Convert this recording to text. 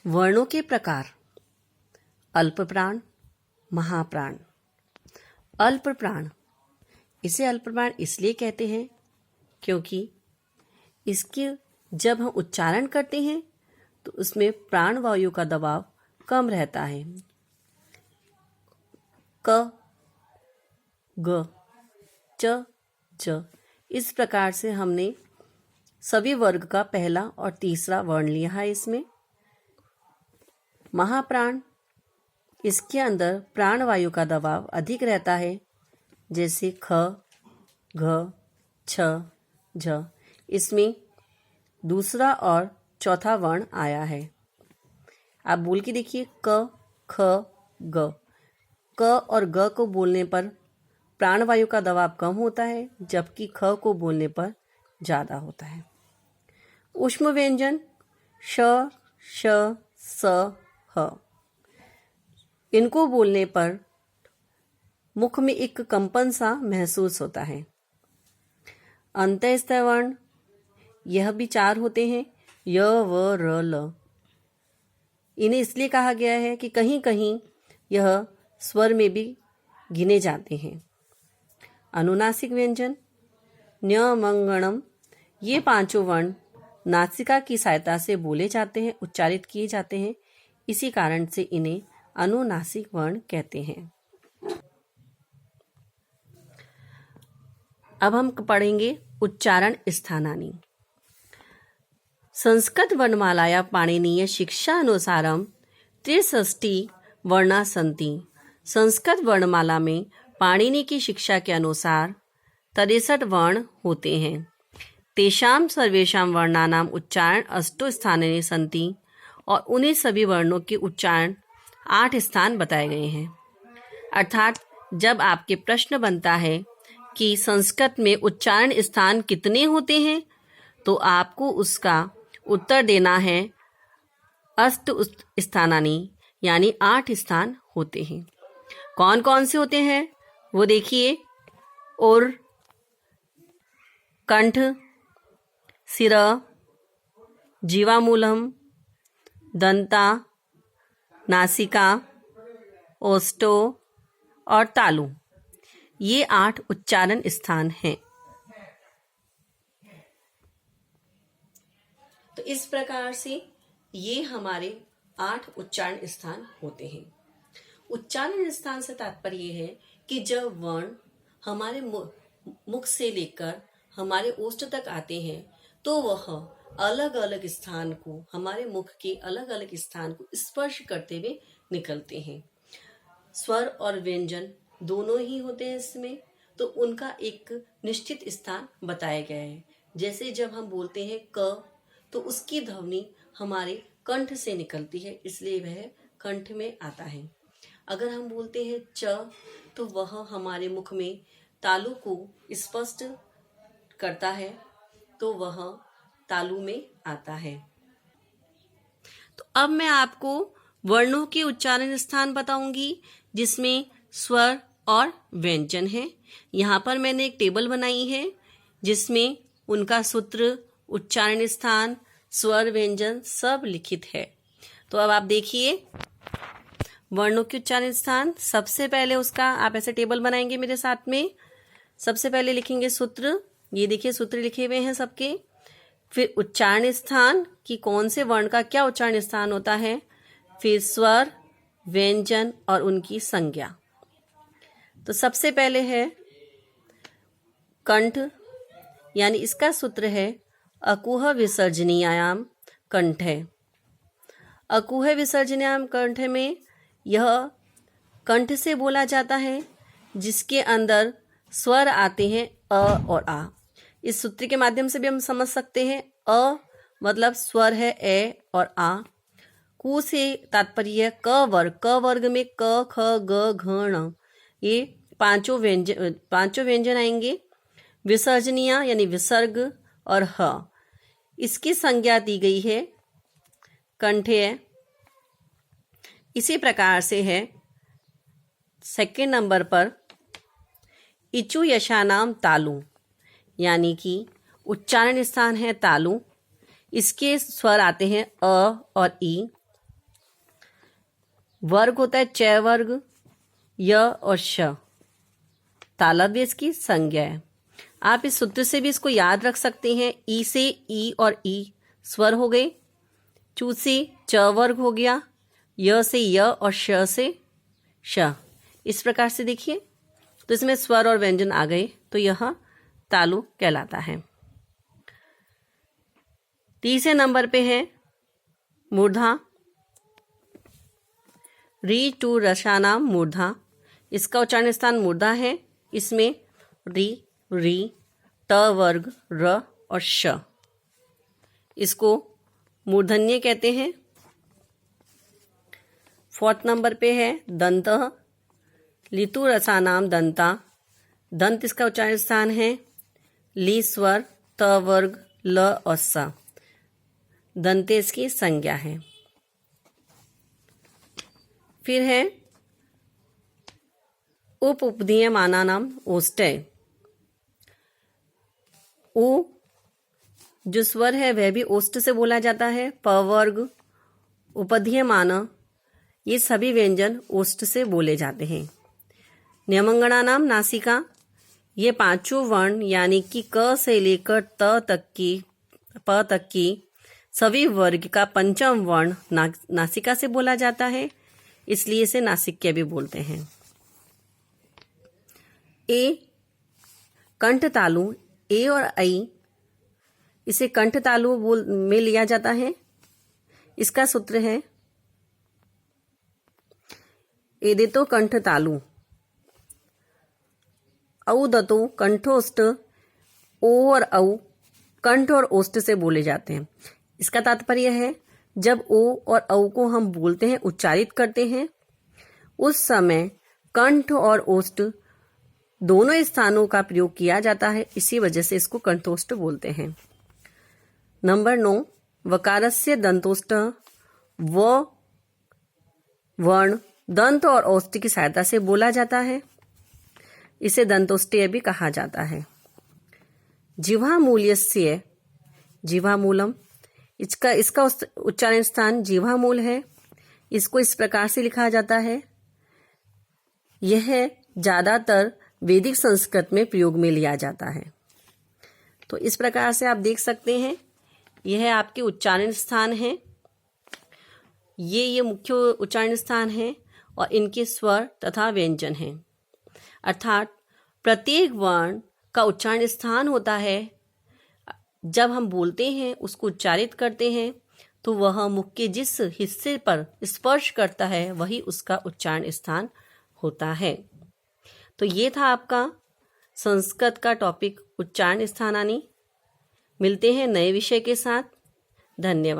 वर्णों के प्रकार। अल्प प्राण, महाप्राण। अल्प प्राण, इसे अल्प प्राण इसलिए कहते हैं क्योंकि इसके जब हम उच्चारण करते हैं तो उसमें प्राण वायु का दबाव कम रहता है। क, ग, च, च, इस प्रकार से हमने सभी वर्ग का पहला और तीसरा वर्ण लिया है। इसमें महाप्राण, इसके अंदर प्राण वायु का दबाव अधिक रहता है, जैसे ख, घ, छ, झ। इसमें दूसरा और चौथा वर्ण आया है। आप बोल के देखिए, क, ख, ग। क और ग को बोलने पर प्राण वायु का दबाव कम होता है, जबकि ख को बोलने पर ज़्यादा होता है। ऊष्म व्यंजन श, श, स, ह, इनको बोलने पर मुख में एक कंपन सा महसूस होता है। अंतःस्थ वर्ण, यह भी 4 होते हैं, य, व, र, ल। इन्हें इसलिए कहा गया है कि कहीं कहीं यह स्वर में भी गिने जाते हैं। अनुनासिक व्यंजन न्य, मंग, णम, ये 5 वर्ण नासिका की सहायता से बोले जाते हैं, उच्चारित किए जाते हैं। इसी कारण से इन्हें अनुनासिक वर्ण कहते हैं। अब हम पढ़ेंगे उच्चारण स्थानानि। संस्कृत वर्णमालाया पाणिनीय शिक्षा अनुसारम 63 वर्णा सन्ति। संस्कृत वर्णमाला में पाणिनि की शिक्षा के अनुसार 63 वर्ण होते हैं। तेषां सर्वेषां वर्णानाम उच्चारण 8 स्थानानि सन्ति, और उन्हीं सभी वर्णों के उच्चारण 8 स्थान बताए गए हैं। अर्थात जब आपके प्रश्न बनता है कि संस्कृत में उच्चारण स्थान कितने होते हैं, तो आपको उसका उत्तर देना है 8 स्थानानि, यानी 8 स्थान होते हैं। कौन कौन से होते हैं वो देखिए। उर, कंठ, सिरा, जीवामूलम, दंता, नासिका, ओष्ठो और तालु, ये 8 उच्चारण स्थान हैं। तो इस प्रकार से ये हमारे 8 उच्चारण स्थान होते हैं। उच्चारण स्थान से तात्पर्य ये है कि जब वर्ण हमारे मुख से लेकर हमारे ओष्ठ तक आते हैं तो वह अलग अलग स्थान को, हमारे मुख के अलग अलग स्थान को स्पर्श करते हुए निकलते हैं। स्वर और व्यंजन दोनों ही होते हैं इसमें, तो उनका एक निश्चित स्थान बताया गया है। जैसे जब हम बोलते हैं क, तो उसकी ध्वनि हमारे कंठ से निकलती है, इसलिए वह कंठ में आता है। अगर हम बोलते हैं च, तो वह हमारे मुख में तालु को स्पष्ट करता है, तो वह तालु में आता है। तो अब मैं आपको वर्णों के उच्चारण स्थान बताऊंगी, जिसमें स्वर और व्यंजन है। यहाँ पर मैंने एक टेबल बनाई है जिसमें उनका सूत्र, उच्चारण स्थान, स्वर, व्यंजन सब लिखित है। तो अब आप देखिए वर्णों के उच्चारण स्थान। सबसे पहले उसका आप ऐसे टेबल बनाएंगे मेरे साथ में। सबसे पहले लिखेंगे सूत्र, ये देखिए सूत्र लिखे हुए हैं सबके। फिर उच्चारण स्थान कि कौन से वर्ण का क्या उच्चारण स्थान होता है। फिर स्वर, व्यंजन और उनकी संज्ञा। तो सबसे पहले है कंठ, यानी इसका सूत्र है अकुह विसर्जनीयायाम कंठे। अकुह विसर्जनीयायाम कंठ में यह कंठ से बोला जाता है, जिसके अंदर स्वर आते हैं अ और आ। इस सूत्र के माध्यम से भी हम समझ सकते हैं। अ मतलब स्वर है ए और आ। कु से तात्पर्य है क वर्ग। क वर्ग में क, ख, ग, घ, ण, ये पांचों व्यंजन आएंगे। विसर्जनीय यानी विसर्ग और ह, इसकी संज्ञा दी गई है कंठे। इसी प्रकार से है सेकंड नंबर पर इचु यशानाम तालु, यानी कि उच्चारण स्थान है तालु। इसके स्वर आते हैं अ और ई। वर्ग होता है च वर्ग, य और श। तालव्य इसकी संज्ञा है। आप इस सूत्र से भी इसको याद रख सकते हैं। ई से ई और ई स्वर हो गए, चू से च वर्ग हो गया, य से य और श से श। इस प्रकार से देखिए, तो इसमें स्वर और व्यंजन आ गए, तो यह तालु कहलाता है। तीसरे नंबर पे है मूर्धा। री टू रसानाम मूर्धा। इसका उच्चारण स्थान मूर्धा है। इसमें री, री, ट वर्ग, र और श। इसको मूर्धन्य कहते हैं। फोर्थ नंबर पे है दंत। लितु रसानाम दंता। दंत इसका उच्चारण स्थान है। ली स्वर, त वर्ग, ल और स। दंते इसकी संज्ञा है। फिर है उपधीयमाना नाम ओष्ठ्य। उ जो स्वर है वह भी ओष्ठ से बोला जाता है। प वर्ग, उपधीयमान, ये सभी व्यंजन ओष्ठ से बोले जाते हैं। नियमंगना नाम नासिका। ये पांचों वर्ण यानी कि क से लेकर त तक की, प तक की सभी वर्ग का पंचम वर्ण नासिका से बोला जाता है, इसलिए इसे नासिक्य भी बोलते हैं। ए कंठ तालु। ए और आई इसे कंठ तालु में लिया जाता है। इसका सूत्र है एदितो कंठ तालु, औदतो कंठोष्ठ। ओ और औ कंठ और ओष्ठ से बोले जाते हैं। इसका तात्पर्य है जब ओ और औ को हम बोलते हैं, उच्चारित करते हैं, उस समय कंठ और ओष्ठ दोनों स्थानों का प्रयोग किया जाता है, इसी वजह से इसको कंठोष्ठ बोलते हैं। नंबर 9 वकारस्य दंतोष्ठ। व वर्ण दंत और ओष्ठ की सहायता से बोला जाता है, इसे दंतोष्ठीय भी कहा जाता है। जिह्वामूल्यस्य, जिह्वामूलम, इसका उच्चारण स्थान जिह्वामूल है। इसको इस प्रकार से लिखा जाता है। यह ज्यादातर वैदिक संस्कृत में प्रयोग में लिया जाता है। तो इस प्रकार से आप देख सकते हैं, यह आपके उच्चारण स्थान है। ये मुख्य उच्चारण स्थान है और इनके स्वर तथा व्यंजन हैं। अर्थात प्रत्येक वर्ण का उच्चारण स्थान होता है। जब हम बोलते हैं, उसको उच्चारित करते हैं, तो वह मुख के जिस हिस्से पर स्पर्श करता है वही उसका उच्चारण स्थान होता है। तो ये था आपका संस्कृत का टॉपिक उच्चारण स्थानानी। मिलते हैं नए विषय के साथ। धन्यवाद।